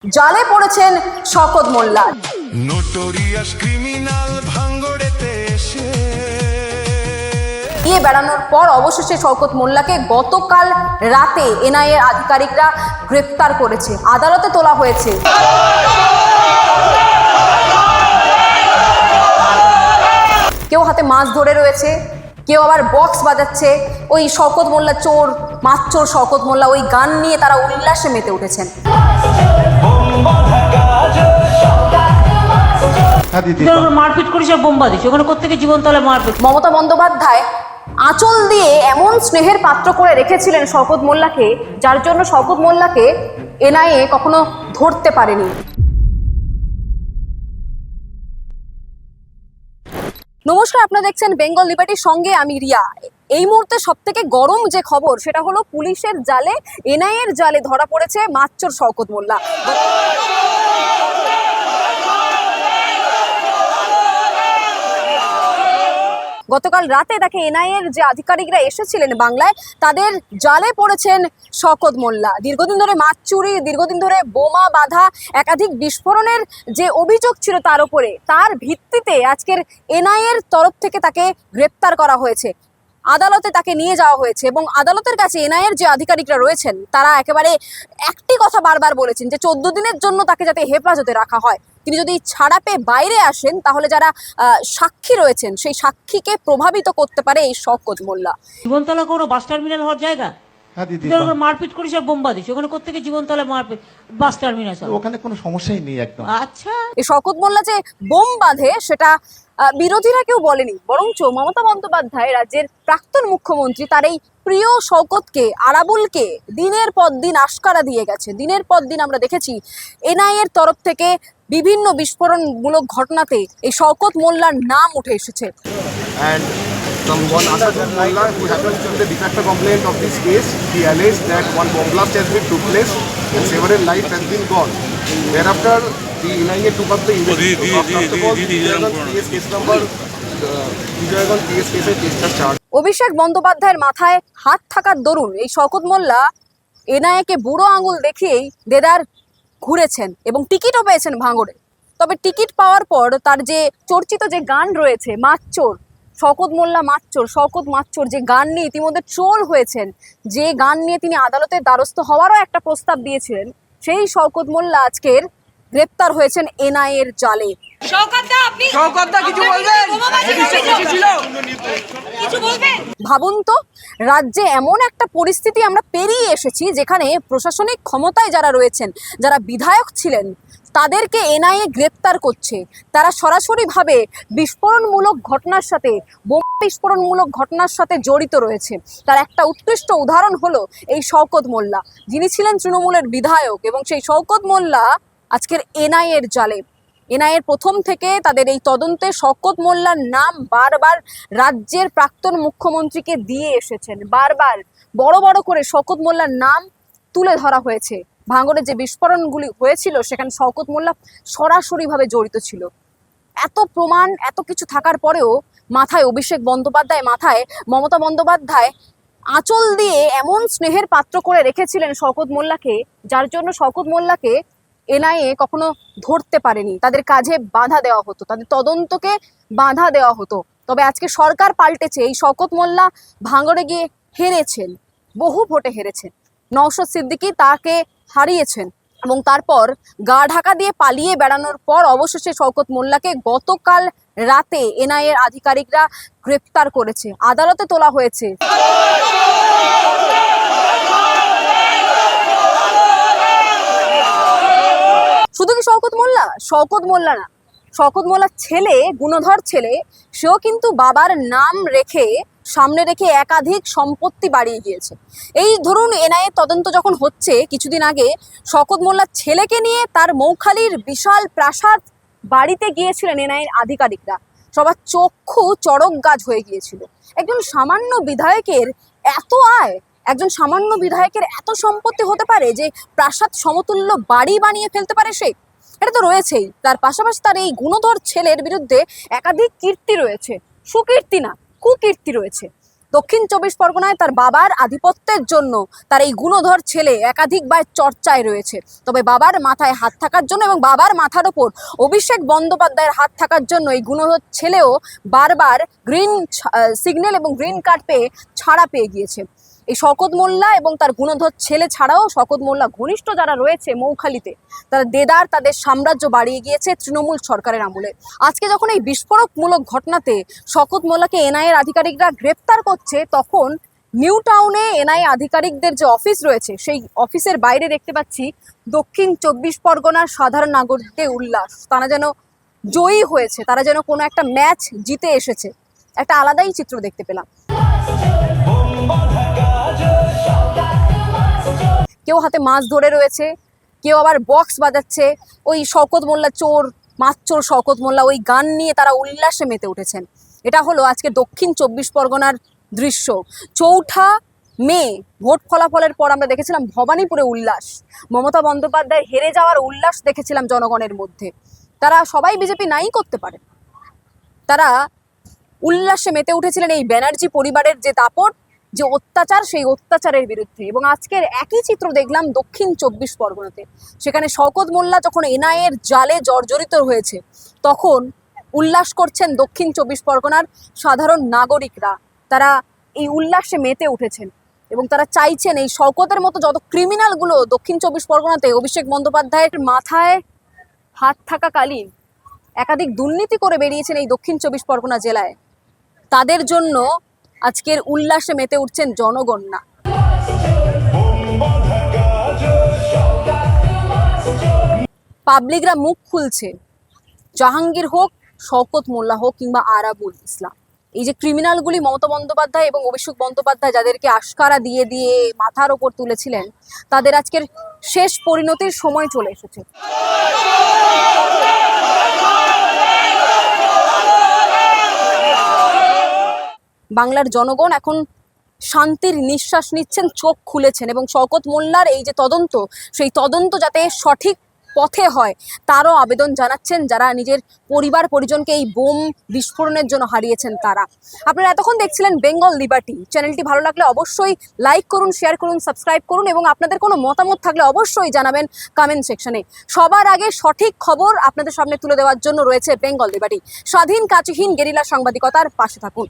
জালে পড়েছেন শওকত মোল্লা। Notorious criminal ভাঙ্গড়েতে এসে দিয়ে বেড়ানোর পর অবশেষে শওকত মোল্লাকে গতকাল রাতে এনআইএর আধিকারিকরা গ্রেপ্তার করেছে, আদালতে তোলা হয়েছে। কেউ হাতে মাছ ধরে রয়েছে, কেউ আবার বক্স বাজাচ্ছে। ওই শওকত মোল্লা চোর, মাছ চোর শওকত মোল্লা, ওই গান নিয়ে তারা উল্লাসে মেতে উঠেছেন। মারপিট করেছে, বোম্বা দিচ্ছে, ওখানে কোত্থেকে জীবন তলে মারপিট। মমতা বন্দ্যোপাধ্যায় আঁচল দিয়ে এমন স্নেহের পাত্র করে রেখেছিলেন শওকত মোল্লাকে, যার জন্য শওকত মোল্লাকে এনআইএ কখনো ধরতে পারেনি। নমস্কার, আপনারা দেখছেন বেঙ্গল লিবার্টির সঙ্গে আমি রিয়া। এই মুহূর্তে সবথেকে গরম যে খবর সেটা হলো পুলিশের জালে, এনআইএর জালে ধরা পড়েছে মাছচোর শওকত মোল্লা। গতকাল রাতে তাকে এনআইএর যে আধিকারিকরা এসেছিলেন বাংলায়, তাদের জালে পড়েছেন শওকত মোল্লা। দীর্ঘদিন ধরে মাছ চুরি, দীর্ঘদিন ধরে বোমা বাঁধা, একাধিক বিস্ফোরণের যে অভিযোগ ছিল তার উপরে, তার ভিত্তিতে আজকের এনআইএর তরফ থেকে তাকে গ্রেপ্তার করা হয়েছে, আদালতে তাকে নিয়ে যাওয়া হয়েছে। এবং আদালতের কাছে এনআইএর যে আধিকারিকরা রয়েছেন তারা একেবারে একটি কথা বারবার বলেছেন যে 14 দিনের জন্য তাকে যাতে হেফাজতে রাখা হয়। তিনি যদি ছাড়া পেয়ে বাইরে আসেন তাহলে যারা সাক্ষী রয়েছেন সেই সাক্ষীকে প্রভাবিত করতে পারে এই শওকত মোল্লা। জীবনতলা কোনো বাস টার্মিনাল হওয়ার জায়গা? মারপিট করেছে, বোম্বা দিচ্ছে, ওখানে কোত্থেকে জীবনতলা মারপিট বাস টার্মিনাল? ওখানে কোনো সমস্যাই নেই একদম। আচ্ছা, এই শওকত মোল্লা যে বোম বাঁধে সেটা বিরোধীরা কেউ বলেনি, বরঞ্চ মমতা বন্দ্যোপাধ্যায়, রাজ্যের প্রাক্তন মুখ্যমন্ত্রী, তার এই প্রিয় শওকতকে, আরাবুলকে দিনের পর দিন আশকারা দিয়ে গেছে। দিনের পর দিন আমরা দেখেছি এনআইএর তরফ থেকে বিভিন্ন বিস্ফোরণমূলক ঘটনাতে এই শওকত মোল্লার নাম উঠে এসেছে। And from one Asad Mullah who happens to be the de facto complainant of this case, he alleged that one bomb blast has been took place and several lives has been gone. Thereafter, the NIA took up the investigation. First of all, the PS case number, Vijayaganj PS case is charged. অভিষেক বন্দ্যোপাধ্যায়ের মাথায় হাত থাকার দরুন এই শওকত মোল্লা এনআইএকে বুড়ো আঙুল দেখিয়েই দেদার ঘুরেছেন এবং টিকিটও পেয়েছেন ভাঙড়ে। তবে টিকিট পাওয়ার পর তার যে চর্চিত যে গান রয়েছে, মাছচোর, শওকত মোল্লা মাছচোর, শওকত মাছচোর, যে গান নিয়ে ইতিমধ্যে ট্রোল হয়েছেন, যে গান নিয়ে তিনি আদালতের দ্বারস্থ হওয়ারও একটা প্রস্তাব দিয়েছিলেন, সেই শওকত মোল্লা আজকের গ্রেপ্তার হয়েছেন এনআইএর জালে। ভাবুন তো, রাজ্যে এমন একটা পরিস্থিতি আমরা পেরিয়ে এসেছি যেখানে প্রশাসনিক ক্ষমতায় যারা রয়েছেন, যারা বিধায়ক ছিলেন, তাদেরকে এনআইএ গ্রেপ্তার করছে। তারা সরাসরিভাবে বিস্ফোরণমূলক ঘটনার সাথে, বোমা বিস্ফোরণমূলক ঘটনার সাথে জড়িত রয়েছে। তার একটা উৎকৃষ্ট উদাহরণ হলো এই শওকত মোল্লা, যিনি ছিলেন তৃণমূলের বিধায়ক, এবং সেই শওকত মোল্লা আজকের এনআইএর জালে। এনআইএর প্রথম থেকে তাদের এই তদন্তে শওকত মোল্লার নাম বারবার রাজ্যের প্রাক্তন মুখ্যমন্ত্রীকে দিয়ে এসেছেন। বারবার বড় বড় করে শওকত মোল্লার নাম তুলে ধরা হয়েছে। ভাঙড়ে যে বিস্ফোরণগুলি হয়েছিল সেখানে শওকত মোল্লা সরাসরিভাবে জড়িত ছিল। এত প্রমাণ, এত কিছু থাকার পরেও মাথায় অভিষেক বন্দ্যোপাধ্যায়, মাথায় মমতা বন্দ্যোপাধ্যায় আঁচল দিয়ে এমন স্নেহের পাত্র করে রেখেছিলেন শওকত মোল্লাকে, যার জন্য শওকত মোল্লাকে এনআইএ কখনো ধরতে পারেনি। তাদের কাজে বাধা দেওয়া হতো, তাদের তদন্তকে বাধা দেওয়া হতো। তবে আজকে সরকার পাল্টেছে। এই শওকত মোল্লা ভাঙড়ে গিয়ে হেরেছেন, বহু ভোটে হেরেছেন। নওশাদ সিদ্দিকী তাকে হারিয়েছেন এবং তারপর গা ঢাকা দিয়ে পালিয়ে বেড়ানোর পর অবশেষে শওকত মোল্লাকে গতকাল রাতে এনআইএর আধিকারিকরা গ্রেপ্তার করেছে, আদালতে তোলা হয়েছে। শুধু কি শওকত মোল্লা? শওকত মোল্লা না, শওকত মোল্লার ছেলে, গুণধর ছেলে, সেও কিন্তু বাবার নাম রেখে, সামনে রেখে একাধিক সম্পত্তি বাড়িয়ে গিয়েছে। এই ধরুন এনআইএ তদন্ত যখন হচ্ছে, কিছুদিন আগে শওকত মোল্লার ছেলেকে নিয়ে তার মৌখালীর বিশাল প্রাসাদ বাড়িতে গিয়েছিলেন এনআইএর আধিকারিকরা। সবার চক্ষু চড়ক গাছ হয়ে গিয়েছিল। একজন সামান্য বিধায়কের এত আয়, একজন সামান্য বিধায়কের এত সম্পত্তি হতে পারে যে প্রাসাদ সমতুল্য বাড়ি বানিয়ে ফেলতে পারে সে? এটা তো রয়েছেই। তার পাশাপাশি তার এই গুণধর ছেলের বিরুদ্ধে একাধিক কীর্তি রয়েছে, সুকীর্তি না, কুকীর্তি রয়েছে। দক্ষিণ চব্বিশ পরগনায় তার বাবার আধিপত্যের জন্য তার এই গুণধর ছেলে একাধিকবার চর্চায় রয়েছে। তবে বাবার মাথায় হাত থাকার জন্য এবং বাবার মাথার ওপর অভিষেক বন্দ্যোপাধ্যায়ের হাত থাকার জন্য এই গুণধর ছেলেও বারবার গ্রিন সিগন্যাল এবং গ্রিন কার্ড পেয়ে ছাড়া পেয়ে গিয়েছে। এই শওকত মোল্লা এবং তার গুণধর ছেলে ছাড়াও শওকত মোল্লা ঘনিষ্ঠ যারা রয়েছে মৌখালীতে, তারা দেদার তাদের সাম্রাজ্য বাড়িয়ে গিয়েছে তৃণমূল সরকারের আমলে। আজকে যখন এই বিস্ফোরকমূলক ঘটনাতে শওকত মোল্লাকে এনআইএর আধিকারিকরা গ্রেপ্তার করছে, তখন নিউ টাউনে এনআইএ আধিকারিকদের যে অফিস রয়েছে সেই অফিসের বাইরে দেখতে পাচ্ছি দক্ষিণ চব্বিশ পরগনার সাধারণ নাগরিকদের উল্লাস। তারা যেন জয়ী হয়েছে, তারা যেন কোনো একটা ম্যাচ জিতে এসেছে। একটা আলাদাই চিত্র দেখতে পেলাম। কেউ হাতে মাছ ধরে রয়েছে, কেউ আবার বক্স বাজাচ্ছে। ওই শওকত মোল্লা চোর, মাছ চোর শওকত মোল্লা, ওই গান নিয়ে তারা উল্লাসে মেতে উঠেছেন। এটা হলো আজকে দক্ষিণ চব্বিশ পরগনার দৃশ্য। 4 মে ভোট ফলাফলের পর আমরা দেখেছিলাম ভবানীপুরে উল্লাস, মমতা বন্দ্যোপাধ্যায় হেরে যাওয়ার উল্লাস দেখেছিলাম জনগণের মধ্যে। তারা সবাই বিজেপি নাই করতে পারে, তারা উল্লাসে মেতে উঠেছিলেন এই ব্যানার্জি পরিবারের যে দাপট, যে অত্যাচার, সেই অত্যাচারের বিরুদ্ধে। এবং আজকের একই চিত্র দেখলাম দক্ষিণ চব্বিশ পরগনাতে। সেখানে শওকত মোল্লা যখন এনআইএর জালে জর্জরিত হয়েছে, তখন উল্লাস করছেন দক্ষিণ চব্বিশ পরগনার সাধারণ নাগরিকরা। তারা এই উল্লাসে মেতে উঠেছেন এবং তারা চাইছেন এই শওকতের মতো যত ক্রিমিনালগুলো দক্ষিণ চব্বিশ পরগনাতে অভিষেক বন্দ্যোপাধ্যায়ের মাথায় হাত থাকাকালীন একাধিক দুর্নীতি করে বেরিয়েছেন এই দক্ষিণ চব্বিশ পরগনা জেলায়, তাদের জন্য আজকের উল্লাসে মেতে উঠছেন জনগণ না। পাবলিকরা মুখ খুলছে, জাহাঙ্গীর হোক, শওকত মোল্লা হোক কিংবা আরাবুল ইসলাম, এই যে ক্রিমিনালগুলি মমতা বন্দ্যোপাধ্যায় এবং অভিষেক বন্দ্যোপাধ্যায় যাদেরকে আশকারা দিয়ে দিয়ে মাথার ওপর তুলেছিলেন, তাদের আজকের শেষ পরিণতির সময় চলে এসেছে। বাংলার জনগণ এখন শান্তির নিঃশ্বাস নিচ্ছেন, চোখ খুলেছেন এবং শওকত মোল্লার এই যে তদন্ত, সেই তদন্ত যাতে সঠিক পথে হয় তারও আবেদন জানাচ্ছেন যারা নিজের পরিবার পরিজনকে এই বোম বিস্ফোরণের জন্য হারিয়েছেন তারা। আপনারা এতক্ষণ দেখছিলেন বেঙ্গল লিবার্টি। চ্যানেলটি ভালো লাগলে অবশ্যই লাইক করুন, শেয়ার করুন, সাবস্ক্রাইব করুন এবং আপনাদের কোনো মতামত থাকলে অবশ্যই জানাবেন কমেন্ট সেকশনে। সবার আগে সঠিক খবর আপনাদের সামনে তুলে দেওয়ার জন্য রয়েছে বেঙ্গল লিবার্টি। স্বাধীন, কাচিহীন, গেরিলা সাংবাদিকতার পাশে থাকুন।